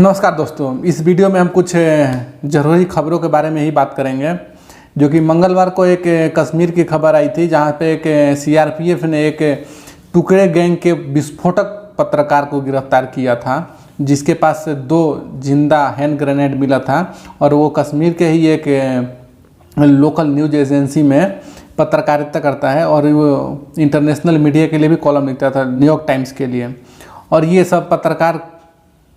नमस्कार दोस्तों, इस वीडियो में हम कुछ ज़रूरी खबरों के बारे में ही बात करेंगे। जो कि मंगलवार को एक कश्मीर की खबर आई थी, जहां पे एक सीआरपीएफ ने एक टुकड़े गैंग के विस्फोटक पत्रकार को गिरफ्तार किया था, जिसके पास से 2 जिंदा हैंड ग्रेनेड मिला था। और वो कश्मीर के ही एक लोकल न्यूज एजेंसी में पत्रकारिता करता है और वो इंटरनेशनल मीडिया के लिए भी कॉलम लिखता था, न्यूयॉर्क टाइम्स के लिए। और ये सब पत्रकार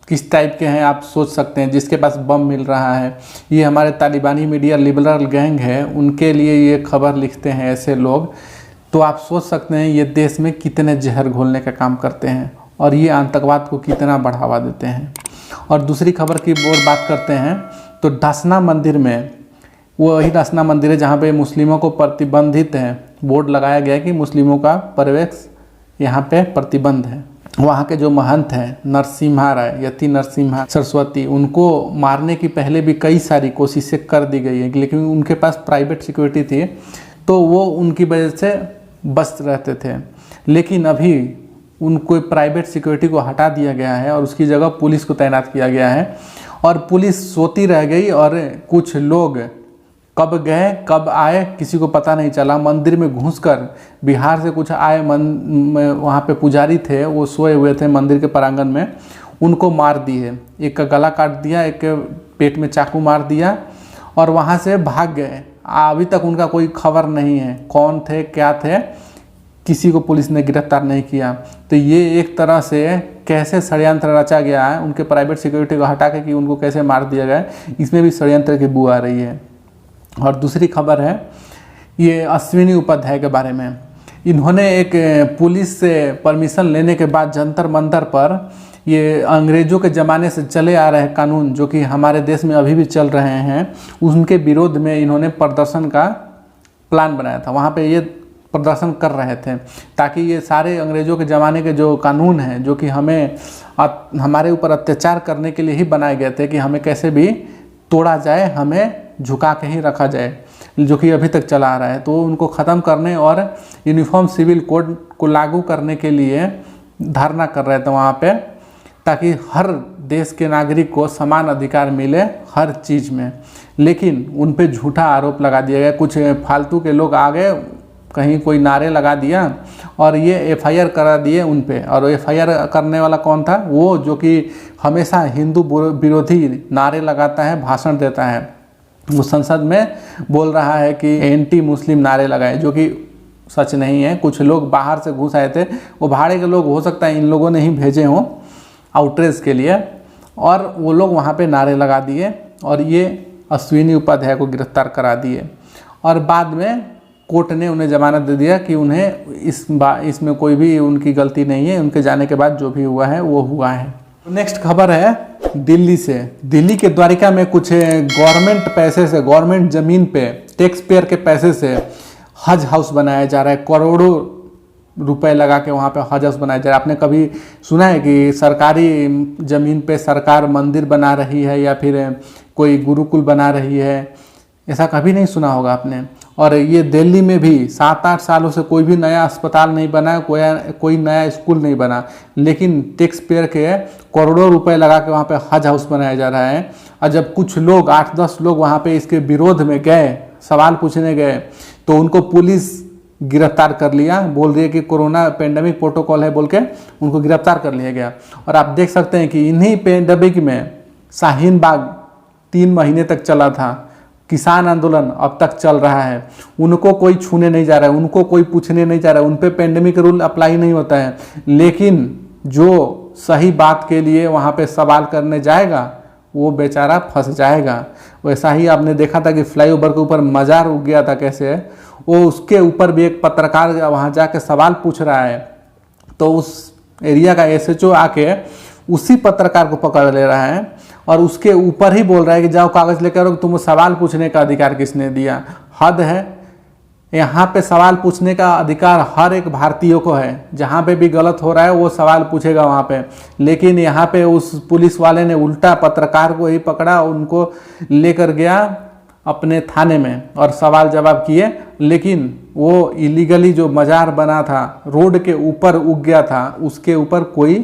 किस टाइप के हैं आप सोच सकते हैं, जिसके पास बम मिल रहा है। ये हमारे तालिबानी मीडिया लिबरल गैंग है, उनके लिए ये खबर लिखते हैं ऐसे लोग। तो आप सोच सकते हैं ये देश में कितने जहर घोलने का काम करते हैं और ये आतंकवाद को कितना बढ़ावा देते हैं। और दूसरी खबर की ओर बात करते हैं तो डसना मंदिर में, वो वही डसना मंदिर है जहाँ पे मुस्लिमों को प्रतिबंधित है, बोर्ड लगाया गया है कि मुस्लिमों का प्रवेश यहाँ पे प्रतिबंध है। वहाँ के जो महंत हैं नरसिम्हा राय, यति नरसिम्हा सरस्वती, उनको मारने की पहले भी कई सारी कोशिशें कर दी गई है, लेकिन उनके पास प्राइवेट सिक्योरिटी थी तो वो उनकी वजह से बच रहते थे। लेकिन अभी उनको प्राइवेट सिक्योरिटी को हटा दिया गया है और उसकी जगह पुलिस को तैनात किया गया है। और पुलिस सोती रह गई और कुछ लोग कब गए कब आए किसी को पता नहीं चला। मंदिर में घुसकर बिहार से कुछ आए वहाँ पे पुजारी थे, वो सोए हुए थे मंदिर के प्रांगण में, उनको मार दिए। एक का गला काट दिया, एक के पेट में चाकू मार दिया और वहाँ से भाग गए। अभी तक उनका कोई खबर नहीं है, कौन थे क्या थे, किसी को पुलिस ने गिरफ्तार नहीं किया। तो ये एक तरह से कैसे षड्यंत्र रचा गया है, उनके प्राइवेट सिक्योरिटी को हटा के कि उनको कैसे मार दिया गया, इसमें भी षड्यंत्र की बू आ रही है। और दूसरी खबर है ये अश्विनी उपाध्याय के बारे में। इन्होंने एक पुलिस से परमिशन लेने के बाद जंतर मंतर पर ये अंग्रेज़ों के ज़माने से चले आ रहे कानून जो कि हमारे देश में अभी भी चल रहे हैं, उनके विरोध में इन्होंने प्रदर्शन का प्लान बनाया था। वहाँ पे ये प्रदर्शन कर रहे थे ताकि ये सारे अंग्रेज़ों के ज़माने के जो कानून हैं, जो कि हमारे ऊपर अत्याचार करने के लिए ही बनाए गए थे कि हमें कैसे भी तोड़ा जाए, हमें झुका के ही रखा जाए, जो कि अभी तक चला आ रहा है। तो उनको ख़त्म करने और यूनिफॉर्म सिविल कोड को लागू करने के लिए धरना कर रहे थे वहाँ पे, ताकि हर देश के नागरिक को समान अधिकार मिले हर चीज़ में। लेकिन उन पे झूठा आरोप लगा दिया गया। कुछ फालतू के लोग आ गए, कहीं कोई नारे लगा दिया और ये एफआईआर करा दिए उन पे। और एफआईआर करने वाला कौन था? वो जो कि हमेशा हिंदू विरोधी नारे लगाता है, भाषण देता है। वो संसद में बोल रहा है कि एंटी मुस्लिम नारे लगाए, जो कि सच नहीं है। कुछ लोग बाहर से घुस आए थे, वो भाड़े के लोग, हो सकता है इन लोगों ने ही भेजे हों आउटरीच के लिए, और वो लोग वहाँ पे नारे लगा दिए और ये अश्विनी उपाध्याय को गिरफ्तार करा दिए। और बाद में कोर्ट ने उन्हें जमानत दे दिया कि उन्हें इसमें कोई भी उनकी गलती नहीं है। उनके जाने के बाद जो भी हुआ है वो हुआ है। नेक्स्ट खबर है दिल्ली से। दिल्ली के द्वारिका में कुछ गवर्नमेंट पैसे से, गवर्नमेंट ज़मीन पे टैक्स पेयर के पैसे से हज हाउस बनाया जा रहा है। करोड़ों रुपए लगा के वहाँ पे हज हाउस बनाया जा रहा है। आपने कभी सुना है कि सरकारी ज़मीन पे सरकार मंदिर बना रही है या फिर कोई गुरुकुल बना रही है? ऐसा कभी नहीं सुना होगा आपने। और ये दिल्ली में भी 7-8 सालों से कोई भी नया अस्पताल नहीं बना, कोई नया स्कूल नहीं बना, लेकिन टैक्स पेयर के करोड़ों रुपए लगा के वहाँ पे हज हाउस बनाया जा रहा है। और जब कुछ लोग 8-10 लोग वहाँ पे इसके विरोध में गए, सवाल पूछने गए, तो उनको पुलिस गिरफ्तार कर लिया। बोल रही है कि कोरोना पेंडेमिक प्रोटोकॉल है बोल के उनको गिरफ्तार कर लिया गया। और आप देख सकते हैं कि इन्हीं पेंडेमिक में शाहीन बाग 3 महीने तक चला था। किसान आंदोलन अब तक चल रहा है, उनको कोई छूने नहीं जा रहा है, उनको कोई पूछने नहीं जा रहा है, उन पे पेंडेमिक रूल अप्लाई नहीं होता है। लेकिन जो सही बात के लिए वहाँ पे सवाल करने जाएगा वो बेचारा फंस जाएगा। वैसा ही आपने देखा था कि फ्लाईओवर के ऊपर मजार उग गया था, कैसे वो उसके ऊपर भी एक पत्रकार वहाँ जाके सवाल पूछ रहा है, तो उस एरिया का एसएचओ आके उसी पत्रकार को पकड़ ले रहा है और उसके ऊपर ही बोल रहा है कि जाओ कागज़ लेकर आओ, तुमको सवाल पूछने का अधिकार किसने दिया? हद है। यहाँ पे सवाल पूछने का अधिकार हर एक भारतीय को है। जहाँ पे भी गलत हो रहा है वो सवाल पूछेगा वहाँ पे। लेकिन यहाँ पे उस पुलिस वाले ने उल्टा पत्रकार को ही पकड़ा, उनको लेकर गया अपने थाने में और सवाल जवाब किए। लेकिन वो इलीगली जो मजार बना था, रोड के ऊपर उग गया था, उसके ऊपर कोई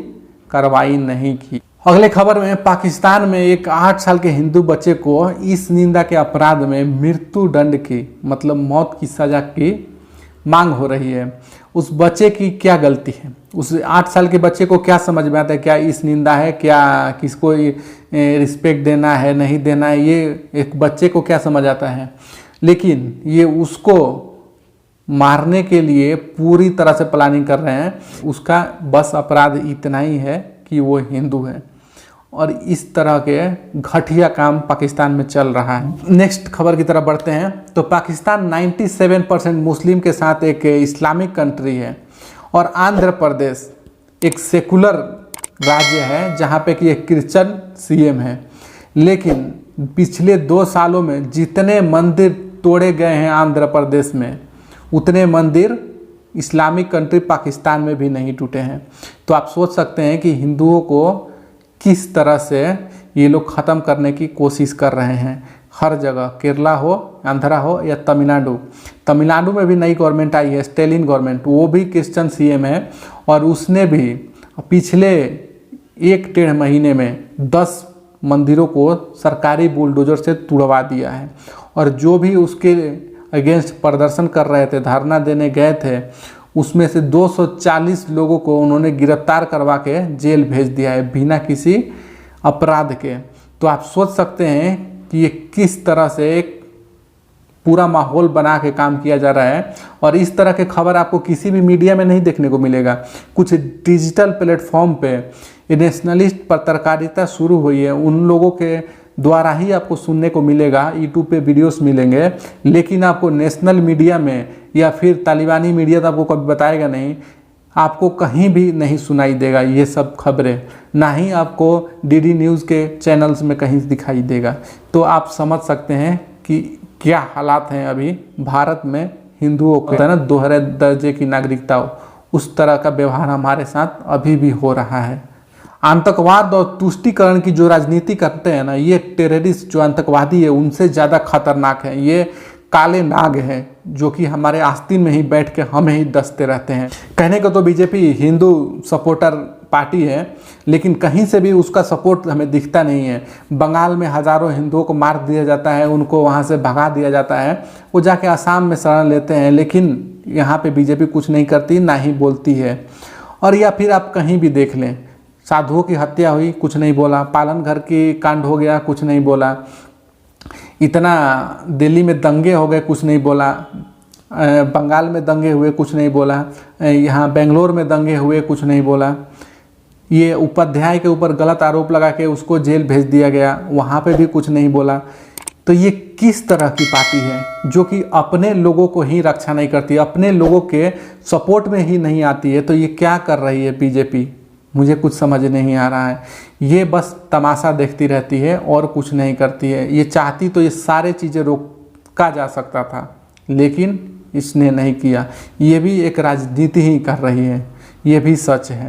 कार्रवाई नहीं की। अगले खबर में पाकिस्तान में एक 8 साल के हिंदू बच्चे को इस निंदा के अपराध में मृत्यु दंड की मतलब मौत की सजा की मांग हो रही है। उस बच्चे की क्या गलती है? उस 8 साल के बच्चे को क्या समझ में आता है? क्या इस निंदा है, क्या किसको रिस्पेक्ट देना है, नहीं देना है, ये एक बच्चे को क्या समझ आता है? लेकिन ये उसको मारने के लिए पूरी तरह से प्लानिंग कर रहे हैं। उसका बस अपराध इतना ही है कि वो हिंदू है और इस तरह के घटिया काम पाकिस्तान में चल रहा है। नेक्स्ट खबर की तरफ बढ़ते हैं। तो पाकिस्तान 97% मुस्लिम के साथ एक इस्लामिक कंट्री है और आंध्र प्रदेश एक सेकुलर राज्य है जहाँ पे कि एक क्रिश्चियन सीएम है। लेकिन पिछले 2 सालों में जितने मंदिर तोड़े गए हैं आंध्र प्रदेश में, उतने मंदिर इस्लामिक कंट्री पाकिस्तान में भी नहीं टूटे हैं। तो आप सोच सकते हैं कि हिंदुओं को किस तरह से ये लोग ख़त्म करने की कोशिश कर रहे हैं। हर जगह, केरला हो, आंध्रा हो या तमिलनाडु में भी नई गवर्नमेंट आई है, स्टेलिन गवर्नमेंट, वो भी क्रिश्चियन सीएम है और उसने भी पिछले 1-1.5 महीने में 10 मंदिरों को सरकारी बुलडोजर से तुड़वा दिया है। और जो भी उसके अगेंस्ट प्रदर्शन कर रहे थे, धरना देने गए थे, उसमें से 240 लोगों को उन्होंने गिरफ्तार करवा के जेल भेज दिया है बिना किसी अपराध के। तो आप सोच सकते हैं कि ये किस तरह से एक पूरा माहौल बना के काम किया जा रहा है। और इस तरह के खबर आपको किसी भी मीडिया में नहीं देखने को मिलेगा। कुछ डिजिटल प्लेटफॉर्म पे ये नेशनलिस्ट पत्रकारिता शुरू हुई है, उन लोगों के द्वारा ही आपको सुनने को मिलेगा, यूट्यूब पे वीडियोस मिलेंगे। लेकिन आपको नेशनल मीडिया में या फिर तालिबानी मीडिया तो आपको कभी बताएगा नहीं, आपको कहीं भी नहीं सुनाई देगा ये सब खबरें, ना ही आपको डीडी न्यूज़ के चैनल्स में कहीं दिखाई देगा। तो आप समझ सकते हैं कि क्या हालात हैं अभी भारत में हिंदुओं को, है ना, दोहरे दर्जे की नागरिकता, उस तरह का व्यवहार हमारे साथ अभी भी हो रहा है। आतंकवाद और तुष्टीकरण की जो राजनीति करते हैं ना, ये टेररिस्ट जो आतंकवादी है उनसे ज़्यादा खतरनाक है। ये काले नाग हैं जो कि हमारे आस्तीन में ही बैठ के हमें ही डसते रहते हैं। कहने को तो बीजेपी हिंदू सपोर्टर पार्टी है, लेकिन कहीं से भी उसका सपोर्ट हमें दिखता नहीं है। बंगाल में हज़ारों हिंदुओं को मार दिया जाता है, उनको वहाँ से भगा दिया जाता है, वो जाके आसाम में शरण लेते हैं, लेकिन यहाँ पे बीजेपी कुछ नहीं करती, ना ही बोलती है। और या फिर आप कहीं भी देख लें, साधुओं की हत्या हुई, कुछ नहीं बोला, पालन घर की कांड हो गया, कुछ नहीं बोला, इतना दिल्ली में दंगे हो गए, कुछ नहीं बोला, बंगाल में दंगे हुए, कुछ नहीं बोला, यहाँ बेंगलोर में दंगे हुए, कुछ नहीं बोला, ये उपाध्याय के ऊपर गलत आरोप लगा के उसको जेल भेज दिया गया, वहाँ पे भी कुछ नहीं बोला। तो ये किस तरह की पार्टी है जो कि अपने लोगों को ही रक्षा नहीं करती, अपने लोगों के सपोर्ट में ही नहीं आती है? तो ये क्या कर रही है बीजेपी, मुझे कुछ समझ नहीं आ रहा है। ये बस तमाशा देखती रहती है और कुछ नहीं करती है। ये चाहती तो ये सारे चीज़ें रोका जा सकता था, लेकिन इसने नहीं किया। ये भी एक राजनीति ही कर रही है, ये भी सच है।